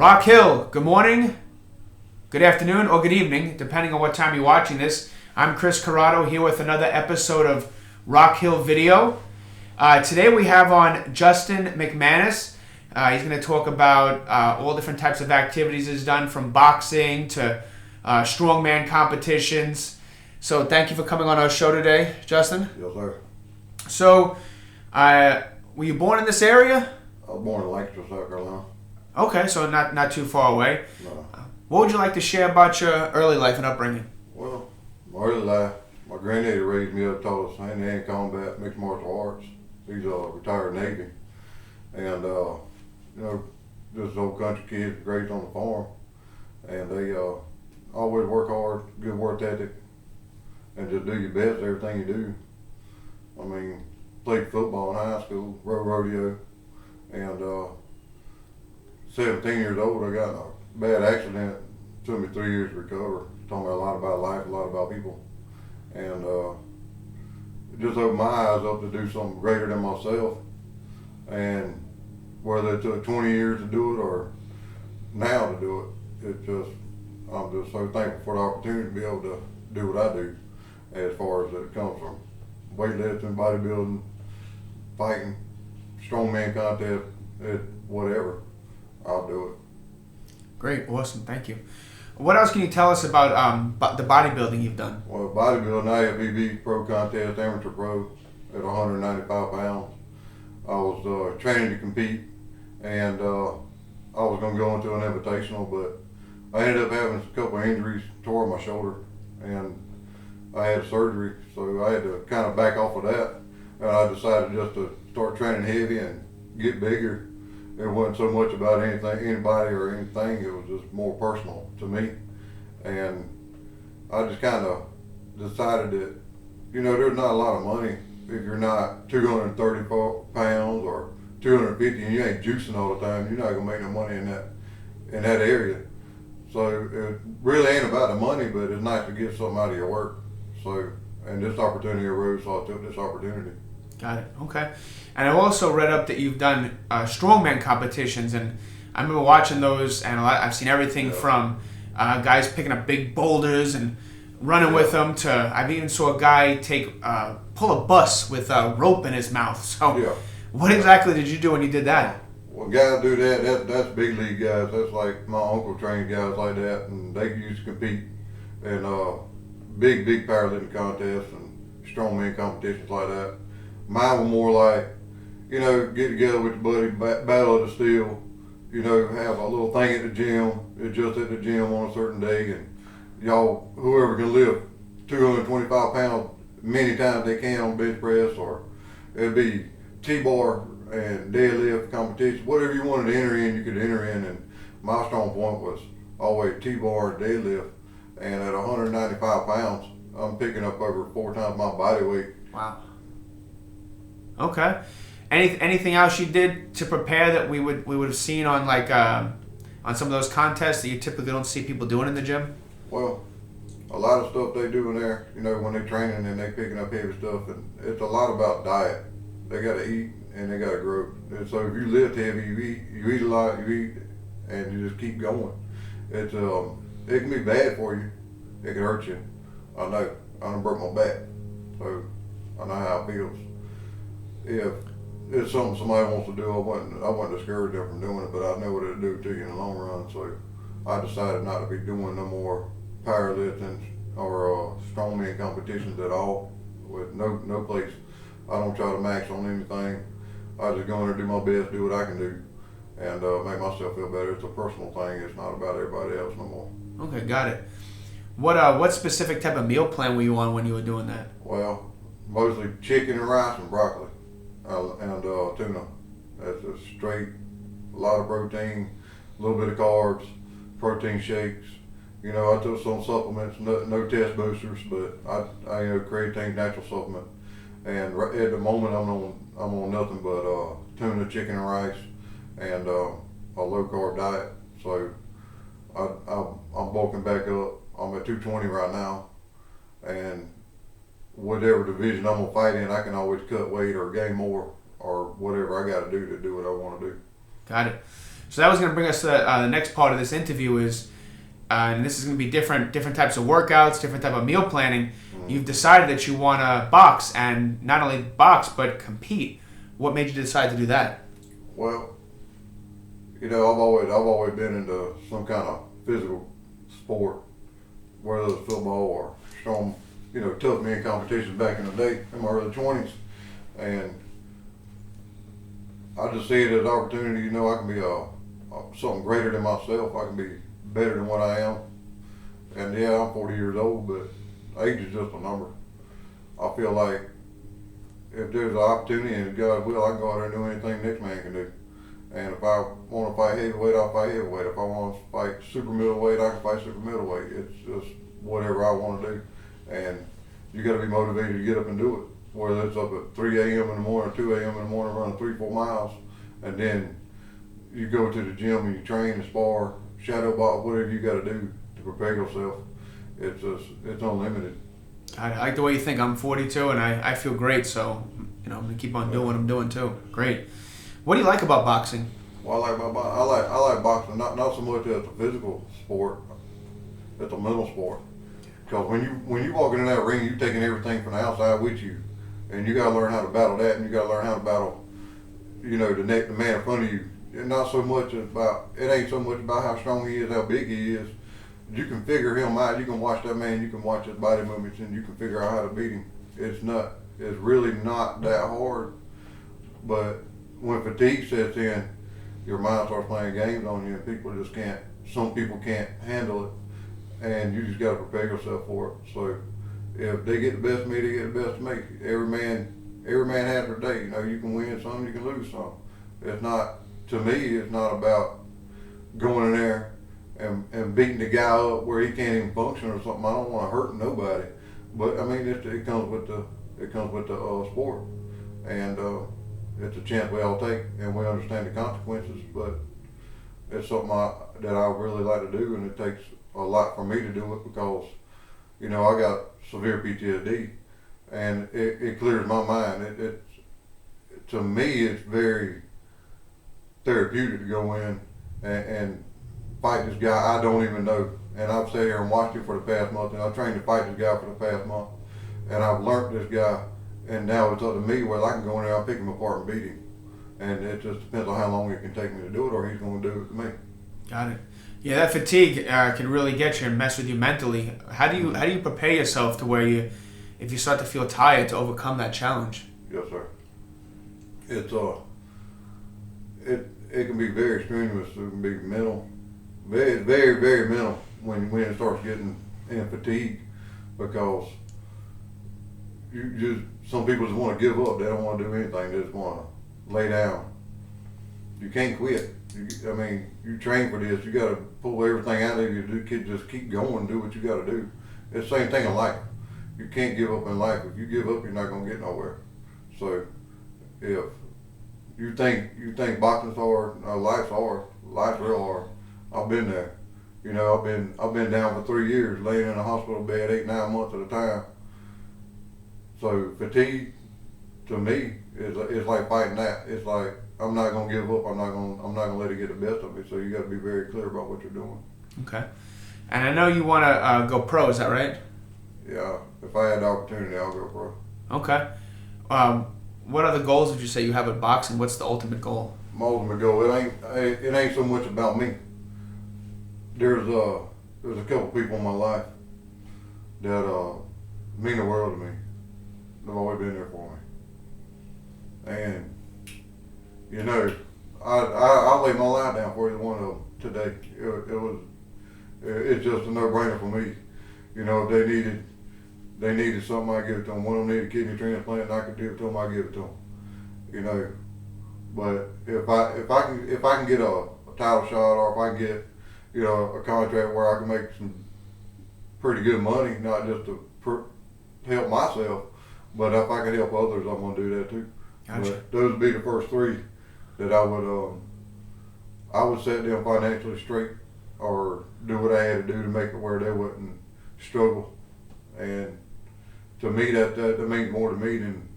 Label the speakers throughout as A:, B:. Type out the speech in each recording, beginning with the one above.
A: Rock Hill, good morning, good afternoon, or good evening, depending on what time you're watching this. I'm Chris Corrado here with another episode of Rock Hill Video. Today we have on Justin McManus. He's going to talk about all different types of activities he's done, from boxing to strongman competitions. So thank you for coming on our show today, Justin.
B: Yes, sir.
A: So, were you born in this area?
B: I was born in Lancaster, South Carolina.
A: Okay, so not too far away.
B: No.
A: What would you like to share about your early life and upbringing?
B: Well, my early life, my granddaddy raised me up, taught us hand-to-hand combat, mixed martial arts. He's retired Navy. And, just old country kids raised on the farm. And they always work hard, good work ethic, and just do your best at everything you do. I mean, played football in high school, rode rodeo, and 17 years old, I got in a bad accident. It took me 3 years to recover. Taught me a lot about life, a lot about people. And it just opened my eyes up to do something greater than myself. And whether it took 20 years to do it or now to do it, I'm just so thankful for the opportunity to be able to do what I do, as far as it comes from weightlifting, bodybuilding, fighting, strongman contest, whatever. I'll do it.
A: Great, awesome, thank you. What else can you tell us about the bodybuilding you've done?
B: Well, bodybuilding, IFBB pro contest, amateur pro at 195 pounds. I was training to compete, and I was going to go into an invitational, but I ended up having a couple of injuries, tore my shoulder, and I had surgery, so I had to kind of back off of that. And I decided just to start training heavy and get bigger. It wasn't so much about anybody or anything. It was just more personal to me. And I just kind of decided that, there's not a lot of money if you're not 234 pounds or 250 and you ain't juicing all the time. You're not gonna make no money in that area. So it really ain't about the money, but it's nice to get something out of your work. So, and this opportunity arose, so I took this opportunity.
A: Got it, okay. And I also read up that you've done strongman competitions, and I remember watching those, and I've seen everything from guys picking up big boulders and running with them to, I've even saw a guy pull a bus with a rope in his mouth. So what exactly did you do when you did that?
B: Well, guys do that's big league guys. That's like my uncle trained guys like that, and they used to compete in big powerlifting contests and strongman competitions like that. Mine were more like, get together with your buddy, battle of the steel, have a little thing at the gym, just at the gym on a certain day, and y'all, whoever can lift 225 pounds many times they can on bench press, or it'd be T-bar and deadlift competition, whatever you wanted to enter in, you could enter in, and my strong point was always T-bar and deadlift, and at 195 pounds, I'm picking up over 4 times my body weight.
A: Wow. Okay. Anything else you did to prepare that we would have seen on on some of those contests that you typically don't see people doing in the gym?
B: Well, a lot of stuff they do in there, when they're training and they picking up heavy stuff, and it's a lot about diet. They got to eat and they got to grow. And so if you lift heavy, you eat a lot, and you just keep going. It can be bad for you. It can hurt you. I know. I done broke my back, so I know how it feels. If it's something somebody wants to do, I wouldn't discourage them from doing it, but I know what it'll do to you in the long run. So I decided not to be doing no more powerlifting or strongman competitions at all, with no place. I don't try to max on anything. I just go in there, do my best, do what I can do, and make myself feel better. It's a personal thing. It's not about everybody else no more.
A: Okay, got it. What specific type of meal plan were you on when you were doing that?
B: Well, mostly chicken and rice and broccoli. And tuna. That's a straight, a lot of protein, a little bit of carbs, protein shakes. I took some supplements, no test boosters, but I creatine natural supplement. And at the moment I'm on nothing but tuna, chicken and rice, and a low carb diet. So I'm bulking back up. I'm at 220 right now, and whatever division I'm gonna fight in, I can always cut weight or gain more or whatever I got to do what I want to do.
A: Got it. So that was going to bring us to the next part of this interview is, and this is going to be different types of workouts, different type of meal planning. Mm-hmm. You've decided that you want to box, and not only box, but compete. What made you decide to do that?
B: Well, I've always been into some kind of physical sport, whether it's football or strong, tough men competitions back in the day in my early 20s. And I just see it as an opportunity, I can be something greater than myself. I can be better than what I am. And yeah, I'm 40 years old, but age is just a number. I feel like if there's an opportunity and God will, I can go out there and do anything next man can do. And if I want to fight heavyweight, I'll fight heavyweight. If I want to fight super middleweight, I can fight super middleweight. It's just whatever I want to do. And you got to be motivated to get up and do it. Whether it's up at 3 a.m. in the morning, 2 a.m. in the morning, running 3-4 miles, and then you go to the gym and you train and spar, shadow box, whatever you got to do to prepare yourself. It's unlimited.
A: I like the way you think. I'm 42 and I feel great, so I'm gonna keep on doing what I'm doing too. Great. What do you like about boxing?
B: Well, I like boxing not so much as a physical sport, it's a mental sport. Because when you walk into that ring, you're taking everything from the outside with you. And you got to learn how to battle that, and you got to learn how to battle, the man in front of you. It ain't so much about how strong he is, how big he is. You can figure him out. You can watch that man. You can watch his body movements, and you can figure out how to beat him. It's really not that hard. But when fatigue sets in, your mind starts playing games on you, and some people can't handle it, and you just got to prepare yourself for it. So if they get the best of me, they get the best of me. Every man has their day. You can win some, you can lose some. To me, it's not about going in there and beating the guy up where he can't even function or something. I don't want to hurt nobody. But it comes with the sport, and it's a chance we all take, and we understand the consequences. But it's something that I really like to do, and it takes a lot for me to do it because, I got severe PTSD, and it clears my mind. To me, it's very therapeutic to go in and fight this guy I don't even know. And I've sat here and watched him for the past month, and I've trained to fight this guy for the past month, and I've learned this guy, and now it's up to me whether I can go in there and pick him apart and beat him. And it just depends on how long it can take me to do it, or he's going to do it to me.
A: Got it. Yeah, that fatigue can really get you and mess with you mentally. How do you prepare yourself to where if you start to feel tired, to overcome that challenge?
B: Yes, sir. It's it can be very strenuous. It can be mental, very, very, very mental when it starts getting in fatigue, because some people just want to give up. They don't want to do anything. They just want to lay down. You can't quit. You train for this. You got to pull everything out of you. Just keep going. Do what you got to do. It's the same thing in life. You can't give up in life. If you give up, you're not gonna get nowhere. So, if you think boxing's hard, no, life's hard. Life's real hard. I've been there. I've been down for 3 years, laying in a hospital bed 8-9 months at a time. So fatigue, to me, is like fighting that. It's like, I'm not gonna give up. I'm not gonna let it get the best of me. So you got to be very clear about what you're doing.
A: Okay. And I know you want to go pro. Is that right?
B: Yeah. If I had the opportunity, I'll go pro.
A: Okay. What other goals would you say you have at boxing? What's the ultimate goal?
B: My ultimate goal, it ain't so much about me. There's a couple people in my life that mean the world to me. They've always been there for me. And I lay my life down for either one of them today. It's just a no-brainer for me. If they needed something, I give it to them. One of them needed a kidney transplant, and I could give it to them, I give it to them. But if I can get a title shot, or if I can get a contract where I can make some pretty good money, not just to help myself, but if I can help others, I'm gonna do that too.
A: Gotcha.
B: But those would be the first three that I would set them financially straight, or do what I had to do to make it where they wouldn't struggle. And to me, that means more to me than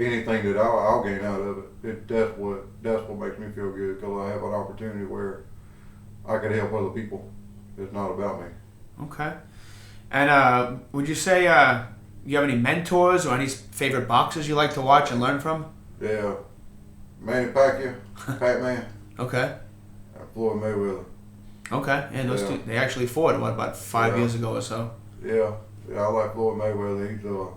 B: anything that I'll gain out of it, that's what makes me feel good, because I have an opportunity where I can help other people. It's not about me.
A: Okay. And would you say you have any mentors or any favorite boxers you like to watch and learn from?
B: Yeah, Manny Pacquiao, Pac-Man.
A: Okay.
B: Floyd Mayweather.
A: Okay, and those two, they actually fought, about 5 years ago or so?
B: Yeah, I like Floyd Mayweather. He's a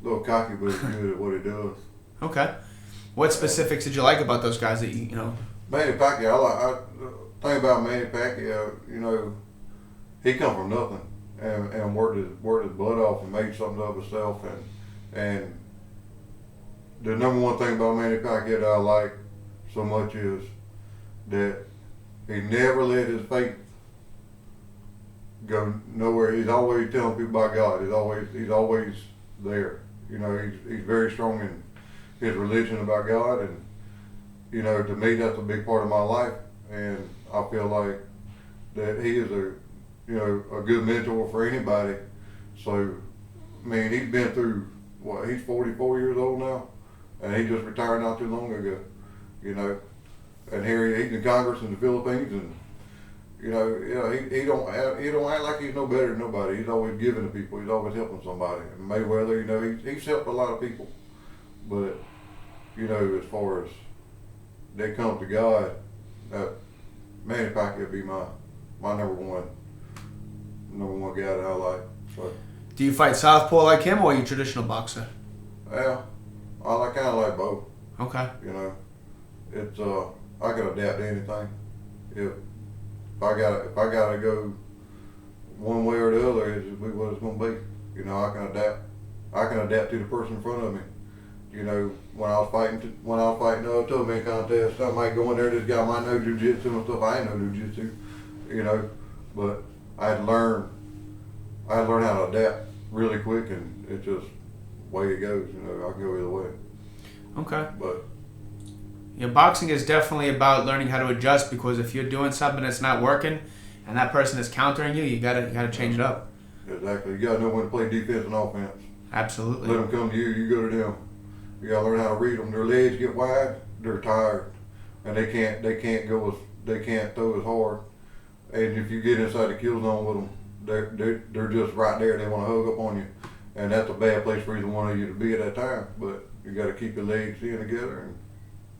B: little cocky, but he's good at what he does.
A: Okay. What specifics did you like about those guys that you know?
B: Manny Pacquiao, the thing about Manny Pacquiao, he come from nothing and worked his butt off and made something of himself. And the number one thing about Manny Pacquiao that I like so much is that he never let his faith go nowhere. He's always telling people about God. He's always there. He's very strong in his religion about God, and to me that's a big part of my life. And I feel like that he is a good mentor for anybody. So, I mean, he's been through he's 44 years old now, and he just retired not too long ago. And here he's in Congress in the Philippines, and he don't act like he's no better than nobody. He's always giving to people. He's always helping somebody. And Mayweather, he's helped a lot of people, but as far as they come to God, Manny Pacquiao would be my number one guy that I like. So,
A: do you fight Southpaw like him, or are you a traditional boxer?
B: Well, I kind of like both.
A: Okay.
B: It's I can adapt to anything. If I gotta go one way or the other, it's just what it's gonna be. I can adapt. I can adapt to the person in front of me. When I was fighting the 12-man contest, I might go in there. This guy might know jiu-jitsu and stuff. I ain't know jiu-jitsu. But I had to learn how to adapt really quick, and it's just the way it goes. I can go either way.
A: Okay.
B: But
A: boxing is definitely about learning how to adjust, because if you're doing something that's not working and that person is countering you, you gotta change it up.
B: Exactly. You gotta know when to play defense and offense.
A: Absolutely.
B: Let them come to you. You go to them. You gotta learn how to read them. Their legs get wide. They're tired, and they can't throw as hard. And if you get inside the kill zone with them, they're just right there. They want to hug up on you, and that's a bad place for either one of you to be at that time. But you got to keep your legs in together, and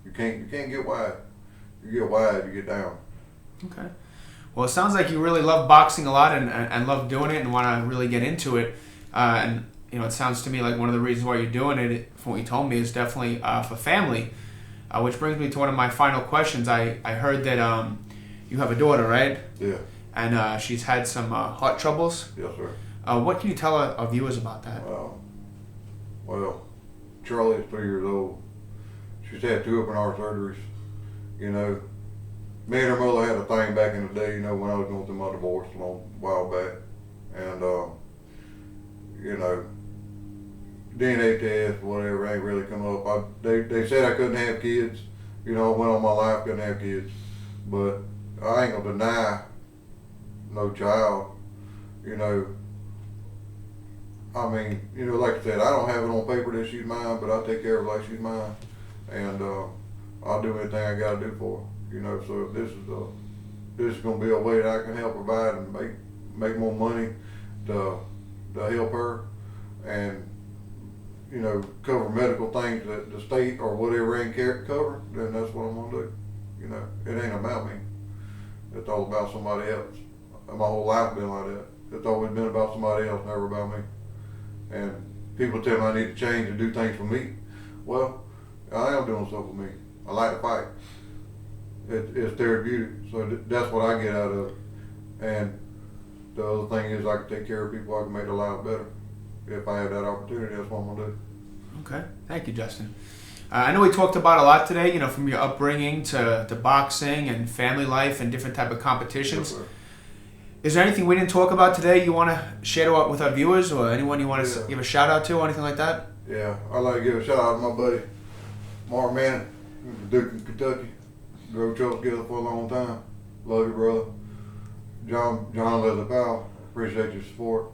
B: you can't get wide. You get wide, you get down.
A: Okay. Well, it sounds like you really love boxing a lot and love doing it and want to really get into it. And it sounds to me like one of the reasons why you're doing it, from what you told me, is definitely for family. Which brings me to one of my final questions. I heard that you have a daughter, right?
B: Yeah.
A: And she's had some heart troubles.
B: Yes, sir.
A: What can you tell our viewers about that?
B: Well, Charlie is 3 years old. She's had 2 open heart surgeries. Me and her mother had a thing back in the day, when I was going through my divorce a while back. And, DNA test, whatever, ain't really come up. They said I couldn't have kids. I went on my life, couldn't have kids. But I ain't gonna deny no child. I mean, like I said, I don't have it on paper that she's mine, but I take care of her like she's mine. And I'll do anything I gotta do for her. So if this is gonna be a way that I can help provide and make more money to help her, and cover medical things that the state or whatever ain't cover, then that's what I'm gonna do. It ain't about me. It's all about somebody else. My whole life been like that. It's always been about somebody else, never about me. And people tell me I need to change and do things for me. Well, I am doing stuff for me. I like to fight. It's therapeutic, so that's what I get out of it. And the other thing is I can take care of people. I can make their lives better. If I have that opportunity, that's what I'm gonna do.
A: Okay, thank you, Justin. I know we talked about a lot today, from your upbringing to boxing and family life and different type of competitions.
B: Yes, sir.
A: Is there anything we didn't talk about today you want to share with our viewers, or anyone you want to give a shout out to, or anything like that?
B: Yeah, I'd like to give a shout out to my buddy, Mark Manning, Duke in Kentucky. Drove trucks together for a long time. Love you, brother. John Leslie Powell, appreciate your support.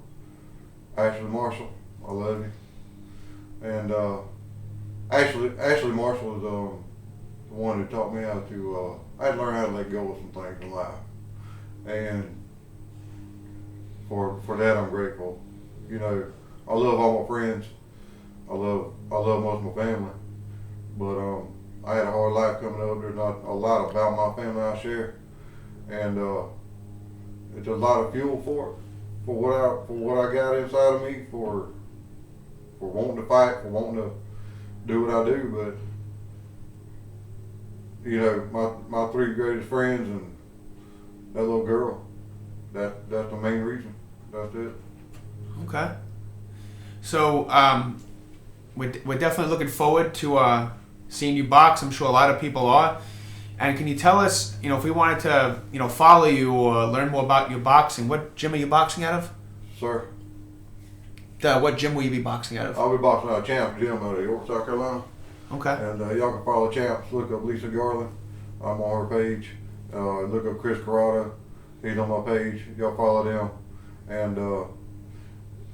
B: Ashley Marshall, I love you. And Ashley Marshall was the one who taught me how to. I had to learn how to let go of some things in life, and for that I'm grateful. You know, I love all my friends. I love most of my family, but I had a hard life coming up. There's not a lot about my family I share, and it's a lot of fuel for what I got inside of me for wanting to fight, for wanting to do what I do. But you know, my three greatest friends and that little girl, that's the main reason. That's it.
A: Okay. So we're definitely looking forward to seeing you box. I'm sure a lot of people are. And can you tell us, you know, if we wanted to, you know, follow you or learn more about your boxing, what gym are you boxing out of?
B: Sir?
A: What gym will you be boxing out of?
B: I'll be boxing out of Champs Gym out of York, South Carolina.
A: Okay.
B: And y'all can follow Champs. Look up Lisa Garland. I'm on her page. Look up Chris Corrado. He's on my page. Y'all follow them. And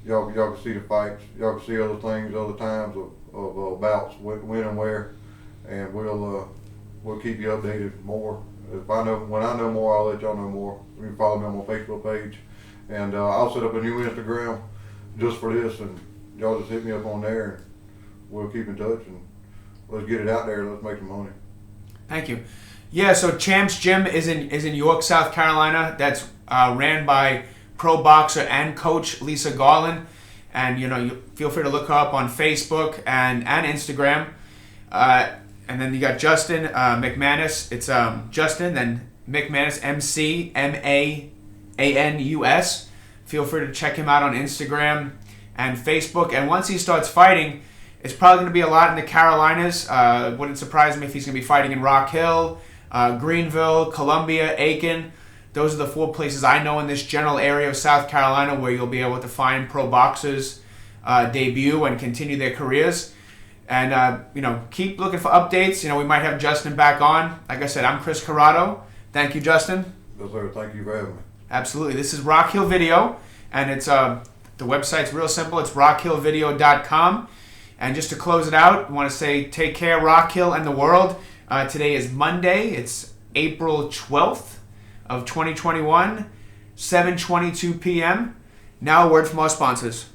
B: y'all can see the fights. Y'all can see other things, other times of bouts, when and where. And we'll keep you updated more. When I know more, I'll let y'all know more. You can follow me on my Facebook page. And I'll set up a new Instagram just for this, and y'all just hit me up on there, and we'll keep in touch, and let's get it out there. Let's make some money.
A: Thank you. Yeah, so Champs Gym is in York, South Carolina. That's ran by pro boxer and coach Lisa Garland, and you know, you feel free to look her up on Facebook and Instagram. And then you got Justin McManus. It's Justin, then McManus, McManus. Feel free to check him out on Instagram and Facebook. And once he starts fighting, it's probably going to be a lot in the Carolinas. Wouldn't surprise me if he's going to be fighting in Rock Hill, Greenville, Columbia, Aiken. Those are the 4 places I know in this general area of South Carolina where you'll be able to find pro boxers debut and continue their careers. And, you know, keep looking for updates. You know, we might have Justin back on. Like I said, I'm Chris Corrado. Thank you, Justin.
B: Yes, sir. Thank you for having me.
A: Absolutely. This is Rock Hill Video, and it's the website's real simple. It's rockhillvideo.com. And just to close it out, I want to say take care, Rock Hill and the world. Today is Monday. It's April 12th of 2021, 7:22 p.m. Now a word from our sponsors.